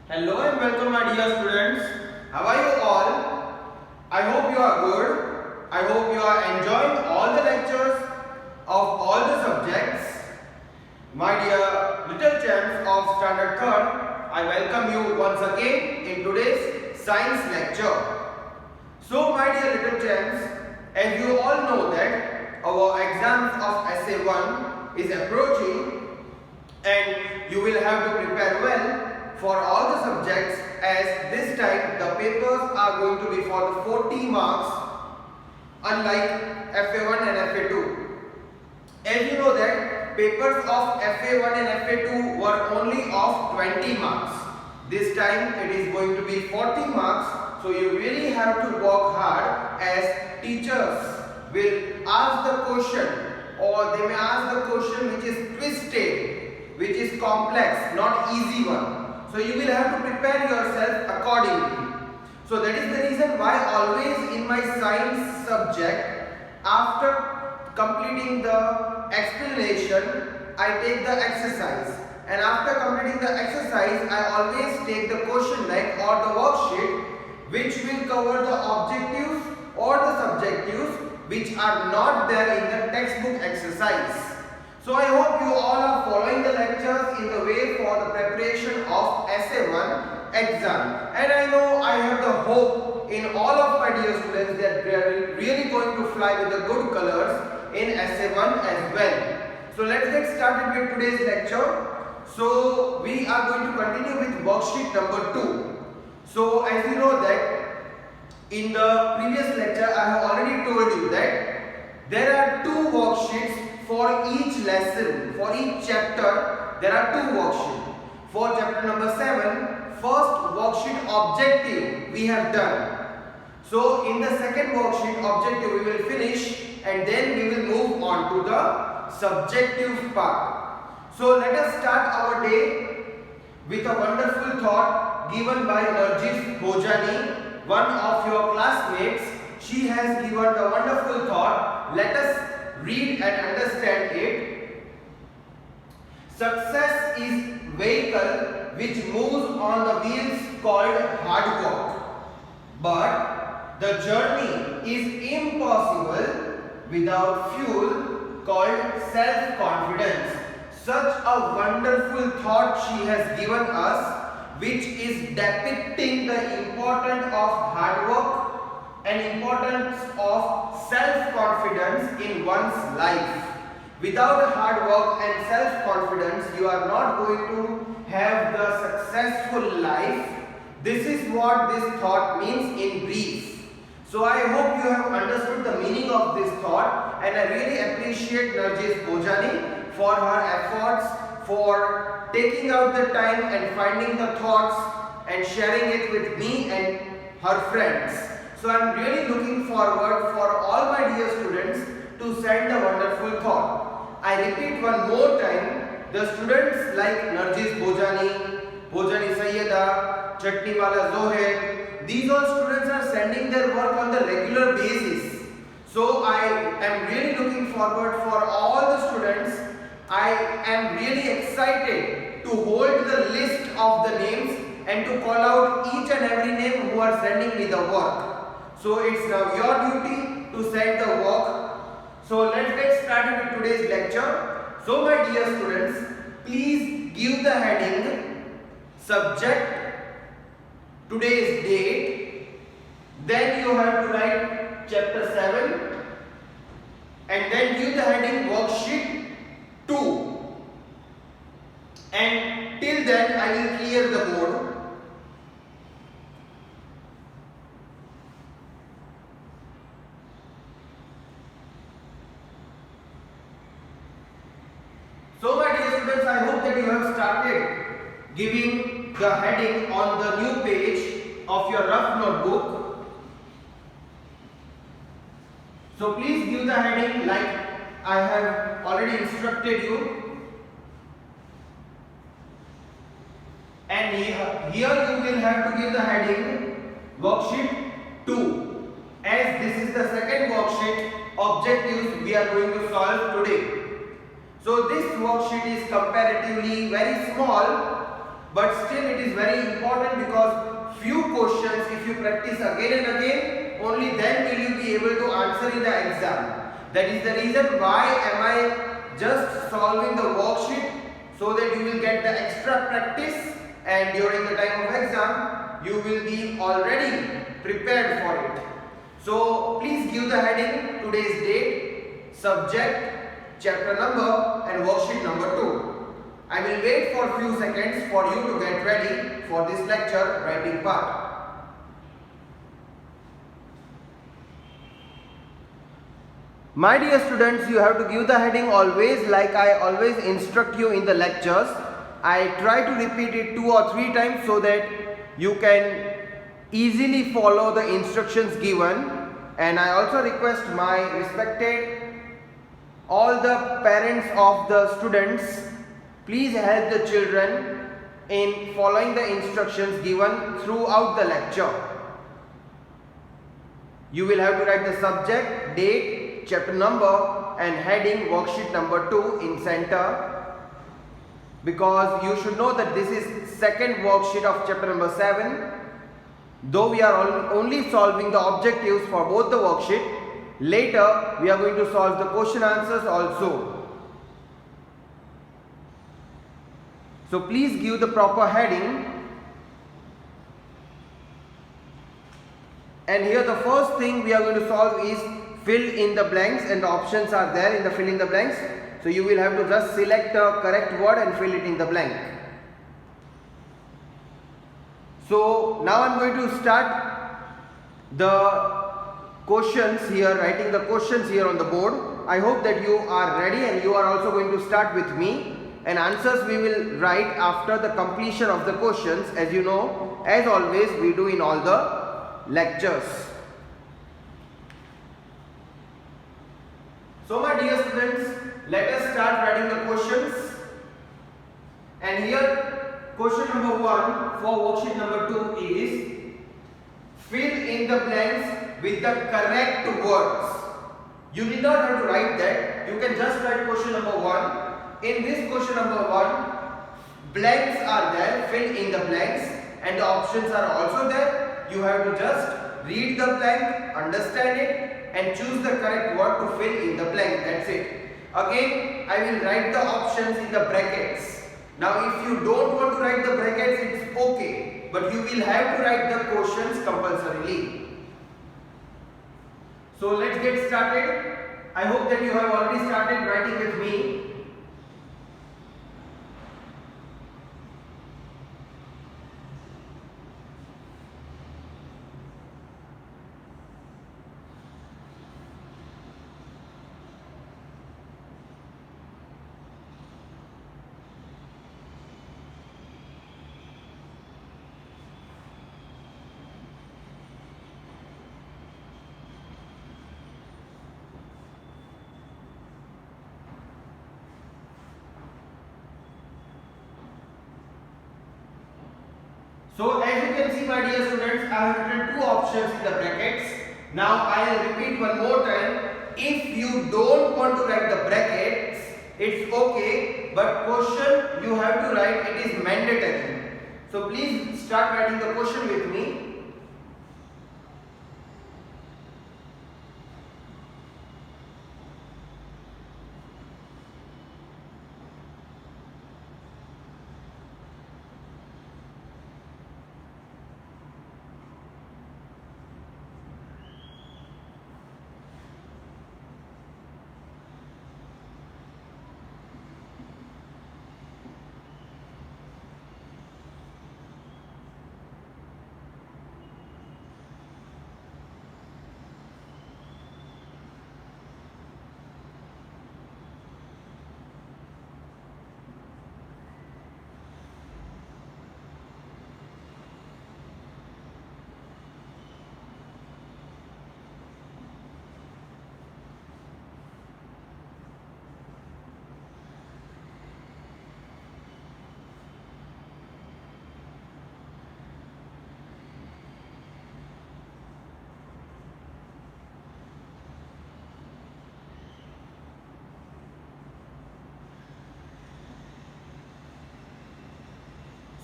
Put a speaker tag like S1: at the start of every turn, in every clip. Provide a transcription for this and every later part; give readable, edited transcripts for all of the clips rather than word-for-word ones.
S1: Hello and welcome my dear students. How are you all? I hope you are good. I hope you are enjoying all the lectures of all the subjects. My dear little champs of standard 3rd, I welcome you once again in today's science lecture. So my dear little champs, as you all know that our exams of SA1 is approaching and you will have to prepare well for all the subjects, as this time the papers are going to be for the 40 marks unlike FA1 and FA2. As you know that papers of FA1 and FA2 were only of 20 marks. This time it is going to be 40 marks, so you really have to work hard, as teachers will ask the question, or they may ask the question which is twisted, which is complex, not easy one. So you will have to prepare yourself accordingly. So that is the reason why always in my science subject, after completing the explanation, I take the exercise. And after completing the exercise, I always take the question bank or the worksheet, which will cover the objectives or the subjectives which are not there in the textbook exercise. So I hope you all are following the lectures in the way for the preparation of SA1 exam. And I know I have the hope in all of my dear students that they are really going to fly with the good colors in SA1 as well. So let's get started with today's lecture. So we are going to continue with worksheet number 2. So as you know that in the previous lecture I have already told you that there are 2 worksheets for each lesson. For each chapter there are 2 worksheets. For chapter number 7, first worksheet objective we have done. So in the second worksheet objective we will finish, and then we will move on to the subjective part. So let us start our day with a wonderful thought given by Narjis Bhojani, one of your classmates. She has given a wonderful thought. Let us read and understand it. Success is vehicle which moves on the wheels called hard work, but the journey is impossible without fuel called self-confidence. Such a wonderful thought she has given us, which is depicting the importance of hard work and importance of self-confidence in one's life. Without hard work and self-confidence, you are not going to have the successful life. This is what this thought means in brief. So I hope you have understood the meaning of this thought, and I really appreciate Narjis Bhojani for her efforts, for taking out the time and finding the thoughts and sharing it with me and her friends. So I am really looking forward for all my dear students to send a wonderful thought. I repeat one more time, the students like Narjis Bhojani, Bhojani Sayyeda, Chatniwala Zohed, these all students are sending their work on the regular basis. So I am really looking forward for all the students. I am really excited to hold the list of the names and to call out each and every name who are sending me the work. So it's now your duty to send the work. So let's get started with today's lecture. So my dear students, please give the heading subject, today's date, then you have to write chapter 7, and then give the heading worksheet 2, and till then I will clear the board. So my dear students, I hope that you have started giving the heading on the new page of your rough notebook. So please give the heading like I have already instructed you. And here you will have to give the heading worksheet 2, as this is the second worksheet objectives we are going to solve today. So this worksheet is comparatively very small, but still it is very important because few questions if you practice again and again, only then will you be able to answer in the exam. That is the reason why am I just solving the worksheet, so that you will get the extra practice and during the time of exam you will be already prepared for it. So please give the heading, today's date, subject, chapter number and worksheet number 2. I will wait for few seconds for you to get ready for this lecture writing part. My dear students, you have to give the heading always like I always instruct you in the lectures. I try to repeat it 2 or 3 times so that you can easily follow the instructions given, and I also request my respected all the parents of the students, please help the children in following the instructions given throughout the lecture. You will have to write the subject, date, chapter number and heading worksheet number 2 in center, because you should know that this is second worksheet of chapter number 7. Though we are only solving the objectives for both the worksheet, later we are going to solve the question answers also. So please give the proper heading. And here the first thing we are going to solve is fill in the blanks, and the options are there in the fill in the blanks. So you will have to just select the correct word and fill it in the blank. So now I am going to start the questions here, writing the questions here on the board. I hope that you are ready and you are also going to start with me, and answers we will write after the completion of the questions, as you know, as always we do in all the lectures. So my dear students, let us start writing the questions. And here question number 1 for worksheet number 2 is fill in the blanks with the correct words. You need not have to write that, you can just write question number 1. In this question number 1, blanks are there, fill in the blanks, and the options are also there. You have to just read the blank, understand it and choose the correct word to fill in the blank. That's it. Again, I will write the options in the brackets. Now if you don't want to write the brackets, it's okay, but you will have to write the questions compulsorily. So let's get started. I hope that you have already started writing with me. So as you can see, my dear students, I have written 2 options in the brackets. Now I will repeat one more time. If you don't want to write the brackets, it's okay, but question you have to write, it is mandatory. So please start writing the question with me.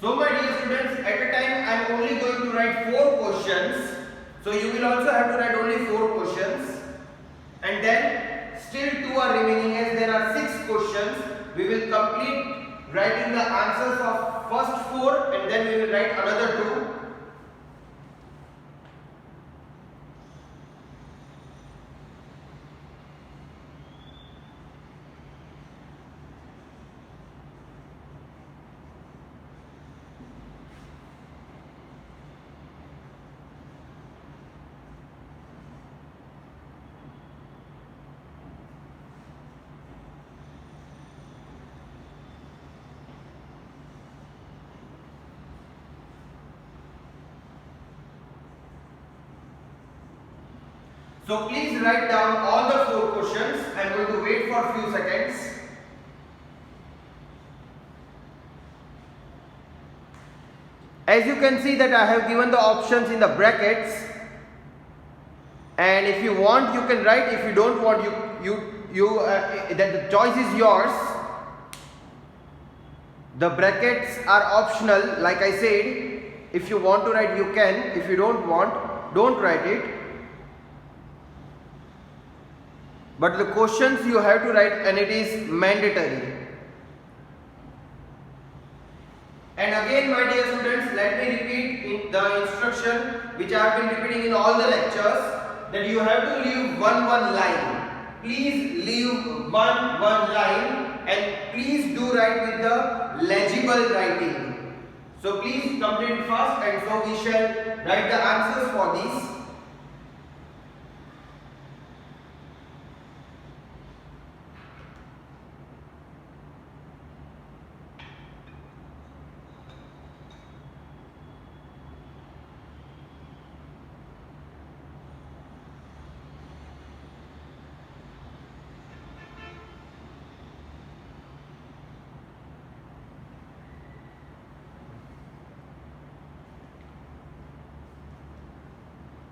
S1: So my dear students, at a time I am only going to write 4 questions. So you will also have to write only 4 questions. And then still 2 are remaining, as there are 6 questions. We will complete writing the answers of first 4 and then we will write another 2. So please write down all the 4 questions. I am going to wait for a few seconds. As you can see that I have given the options in the brackets, and if you want you can write, if you don't want that the choice is yours. The brackets are optional, like I said. If you want to write you can, if you don't want, don't write it. But the questions you have to write and it is mandatory. And again my dear students, let me repeat the instruction which I have been repeating in all the lectures, that you have to leave one line. Please leave one line and please do write with the legible writing. So please complete first and so we shall write the answers for these.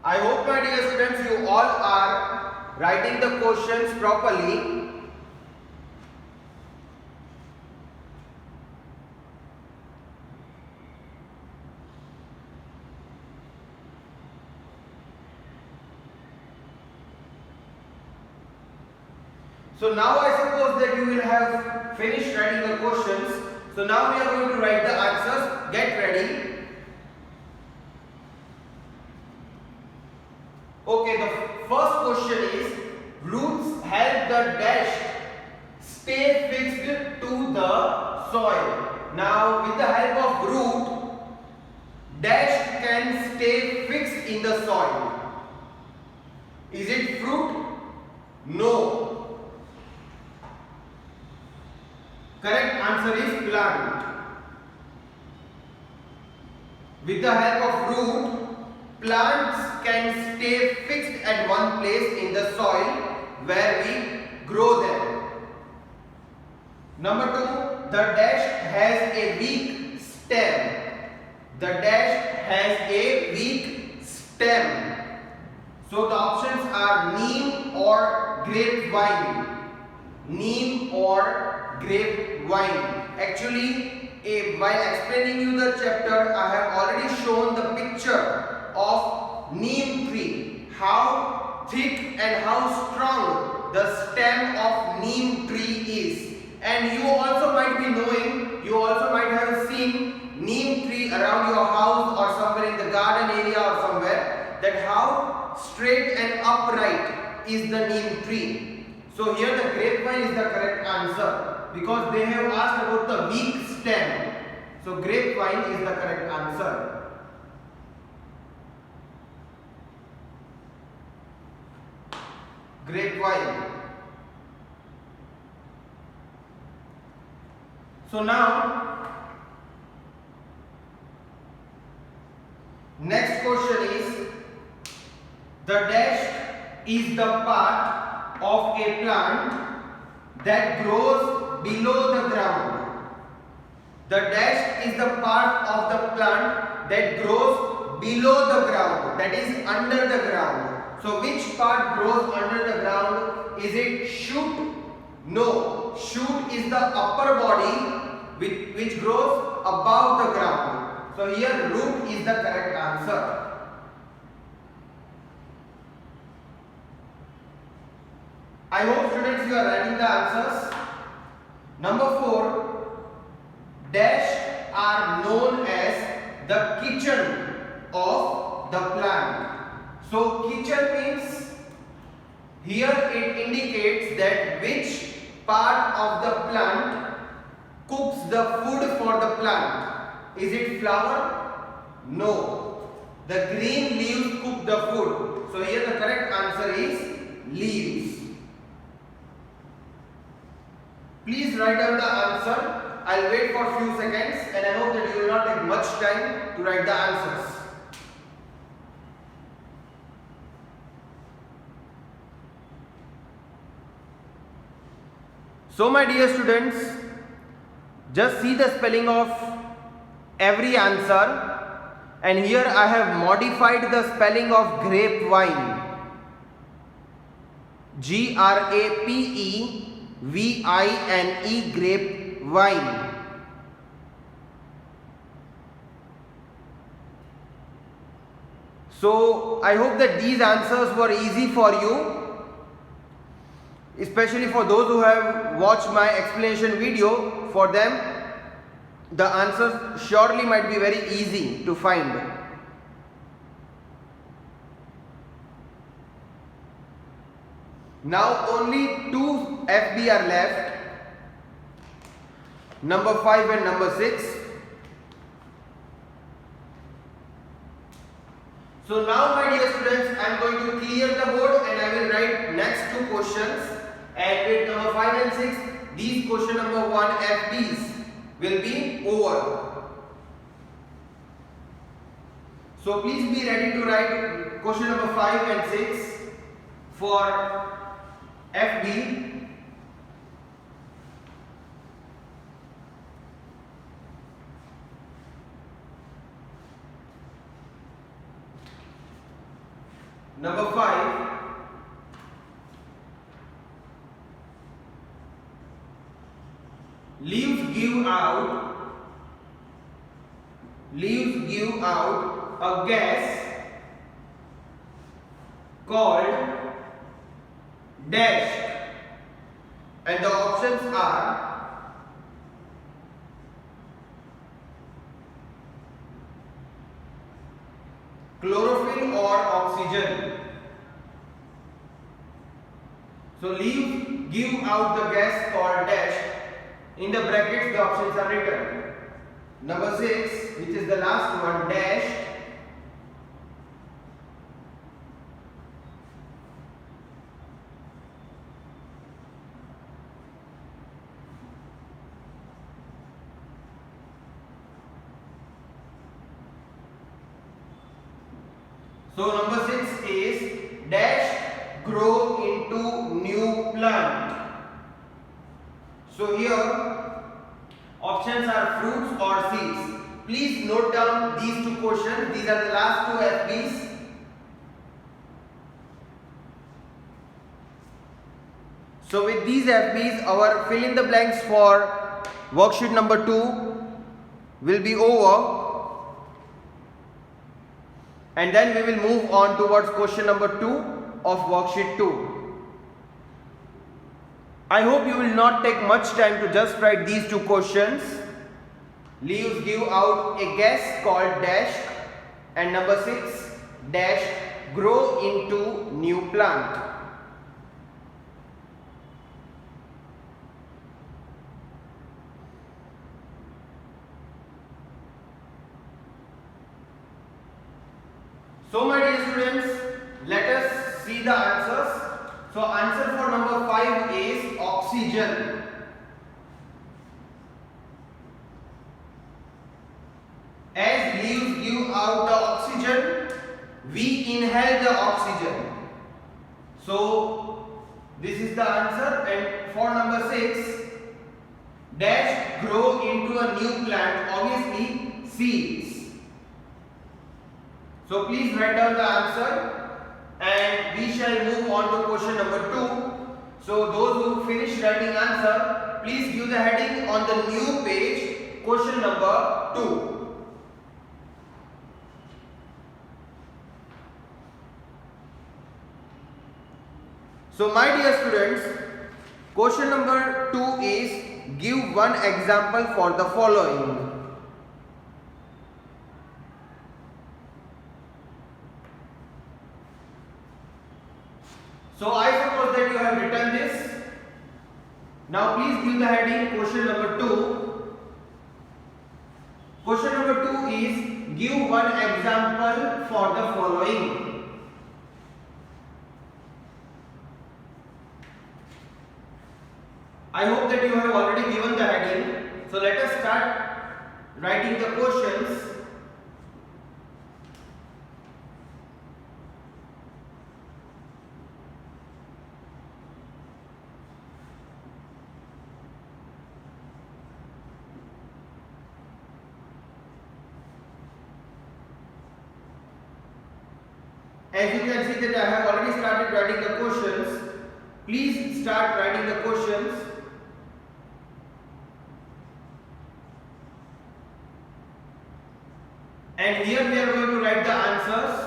S1: I hope my dear students you all are writing the questions properly. So now I suppose that you will have finished writing the questions. So now we are going to write the answers. Get ready. Okay, the first question is, roots help the dash stay fixed to the soil. Now with the help of root, dash can stay fixed in the soil. Is it fruit? No. Correct answer is plant. With the help of root, plants can stay fixed at one place in the soil where we grow them. Number 2, the dash has a weak stem. The dash has a weak stem. So the options are neem or grapevine. Neem or grapevine. Actually, while explaining you the chapter, I have already shown the picture of neem tree, how thick and how strong the stem of neem tree is. And you also might be knowing, you also might have seen neem tree around your house or somewhere in the garden area or somewhere, that how straight and upright is the neem tree. So here the grapevine is the correct answer, because they have asked about the weak stem. So grapevine is the correct answer. Grapevine. So now, next question is, the dash is the part of a plant that grows below the ground. The dash is the part of the plant that grows below the ground, that is under the ground. So which part grows under the ground? Is it shoot? No. Shoot is the upper body which grows above the ground. So here root is the correct answer. I hope students you are writing the answers. Number 4, dash are known as the kitchen of the plant. So kitchen means here it indicates that which part of the plant cooks the food for the plant. Is it flower? No. The green leaves cook the food. So here the correct answer is leaves. Please write down the answer. I'll wait for a few seconds and I hope that you will not take much time to write the answers. So my dear students, just see the spelling of every answer, and here I have modified the spelling of grapevine. Grapevine, grapevine. So I hope that these answers were easy for you, especially for those who have watched my explanation video. For them the answers surely might be very easy to find. Now only 2 FB are left, number 5 and number 6. So now my dear students, I am going to clear the board and I will write next 2 questions, and with number 5 and 6 these question number 1 FBs will be over. So please be ready to write question number 5 and 6 for FB. Number 5, leaves give out a gas called dash, and the options are chlorophyll or oxygen. So leaves give out the gas called dash. In the brackets the options are written. Number 6, which is the last one, dash, so number 6 is dash grow into new plant. So here options are fruits or seeds. Please note down these 2 questions. These are the last 2 FBs. So with these FBs, our fill in the blanks for worksheet number 2 will be over, and then we will move on towards question number 2 of worksheet 2. I hope you will not take much time to just write these 2 questions. Leaves give out a gas called dash, and number 6, dash grow into new plant. So my dear students, let us see the answers. So answer for number 5 is oxygen. As leaves give out the oxygen, we inhale the oxygen. So this is the answer. And for number 6, dash grow into a new plant, obviously seeds. So please write down the answer and we shall move on to question number 2. So those who finish writing answer, please give the heading on the new page question number 2. So my dear students, question number 2 is give one example for the following. So I suppose that you have written this. Now please give the heading question number 2. Question number 2 is give one example for the following. I hope that you have already given the heading. So let us start writing the questions. As you can see that I have already started writing the questions. Please start writing the questions. And here we are going to write the answers.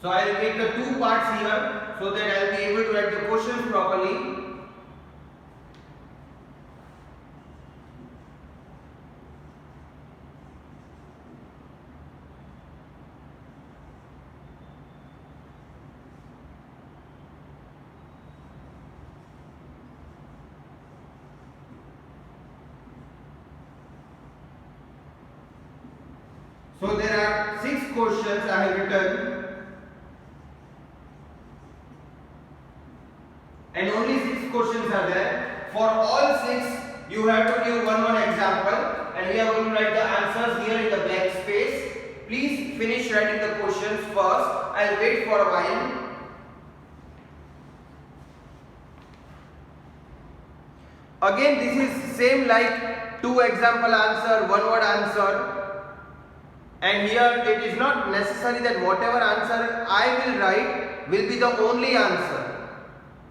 S1: So I will make the two parts here so that I will be able to write the questions properly. So there are 6 questions I have written. And only 6 questions are there. For all 6, you have to give one example, and we are going to write the answers here in the blank space. Please finish writing the questions first. I will wait for a while. Again, this is same like 2 example answer, 1 word answer. And here it is not necessary that whatever answer I will write will be the only answer.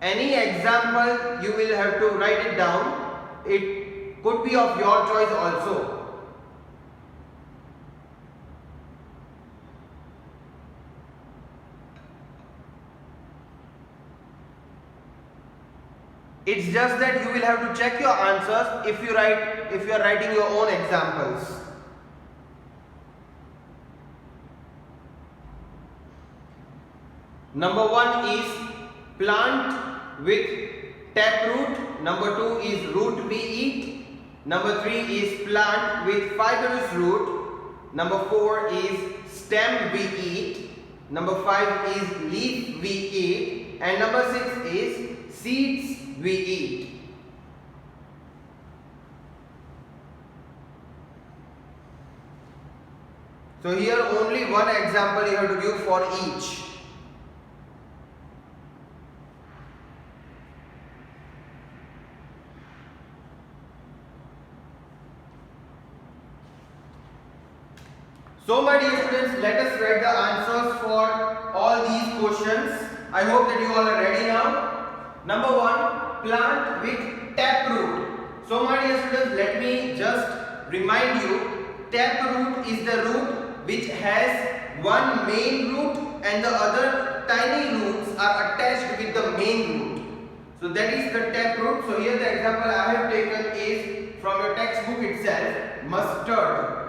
S1: Any example you will have to write it down. It could be of your choice also. It's just that you will have to check your answers if you are writing your own examples. Number 1 is plant with taproot. Number 2 is root we eat. Number 3 is plant with fibrous root. Number 4 is stem we eat. Number 5 is leaf we eat. And number 6 is seeds we eat. So here only one example you have to give for each. So my dear students, let us write the answers for all these questions. I hope that you all are ready now. Number 1, plant with taproot. So my dear students, let me just remind you, taproot is the root which has one main root and the other tiny roots are attached with the main root. So that is the taproot. So here the example I have taken is from your textbook itself, mustard.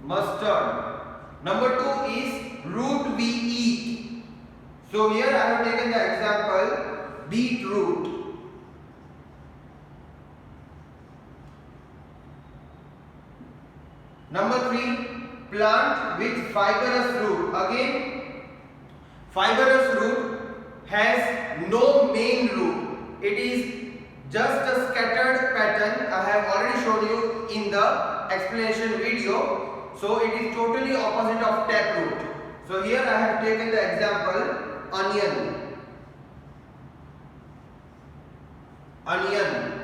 S1: Mustard. Number 2 is root we eat. So here I have taken the example beetroot. Number 3, plant with fibrous root. Again, fibrous root has no main root. It is just a scattered pattern. I have already shown you in the explanation video. So it is totally opposite of taproot. So here I have taken the example onion. Onion.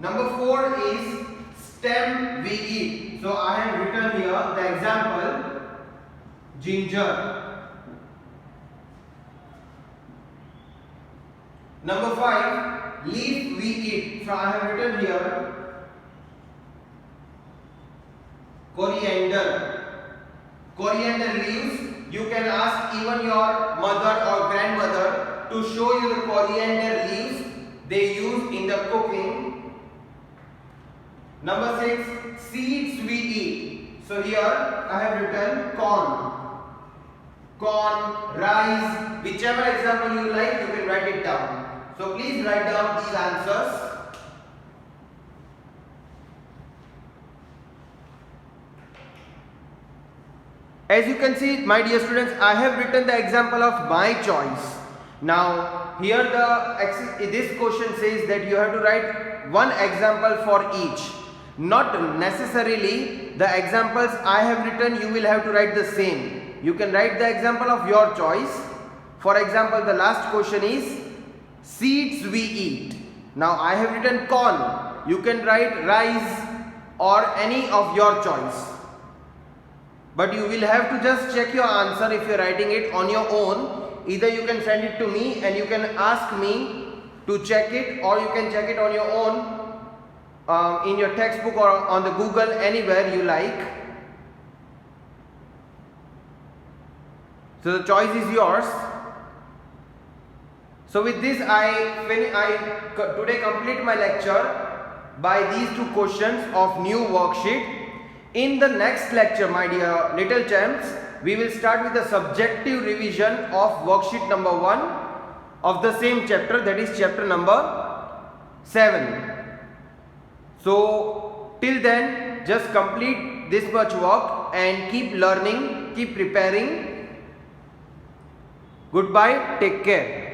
S1: Number 4 is stem we eat. So I have written here the example ginger. Number 5, leaf we eat. So I have written here coriander. Coriander leaves. You can ask even your mother or grandmother to show you the coriander leaves they use in the cooking. Number 6, seeds we eat. So here I have written corn. Corn, rice, whichever example you like, you can write it down. So please write down these answers. As you can see, my dear students, I have written the example of my choice. Now, here this question says that you have to write one example for each. Not necessarily the examples I have written, you will have to write the same. You can write the example of your choice. For example, the last question is seeds we eat. Now, I have written corn. You can write rice or any of your choice. But you will have to just check your answer if you are writing it on your own. Either you can send it to me and you can ask me to check it, or you can check it on your own in your textbook or on the Google, anywhere you like. So the choice is yours. So with this I today complete my lecture by these 2 questions of new worksheet. In the next lecture, my dear little champs, we will start with the subjective revision of worksheet number 1 of the same chapter, that is chapter number 7. So till then, just complete this much work and keep learning, keep preparing. Goodbye, take care.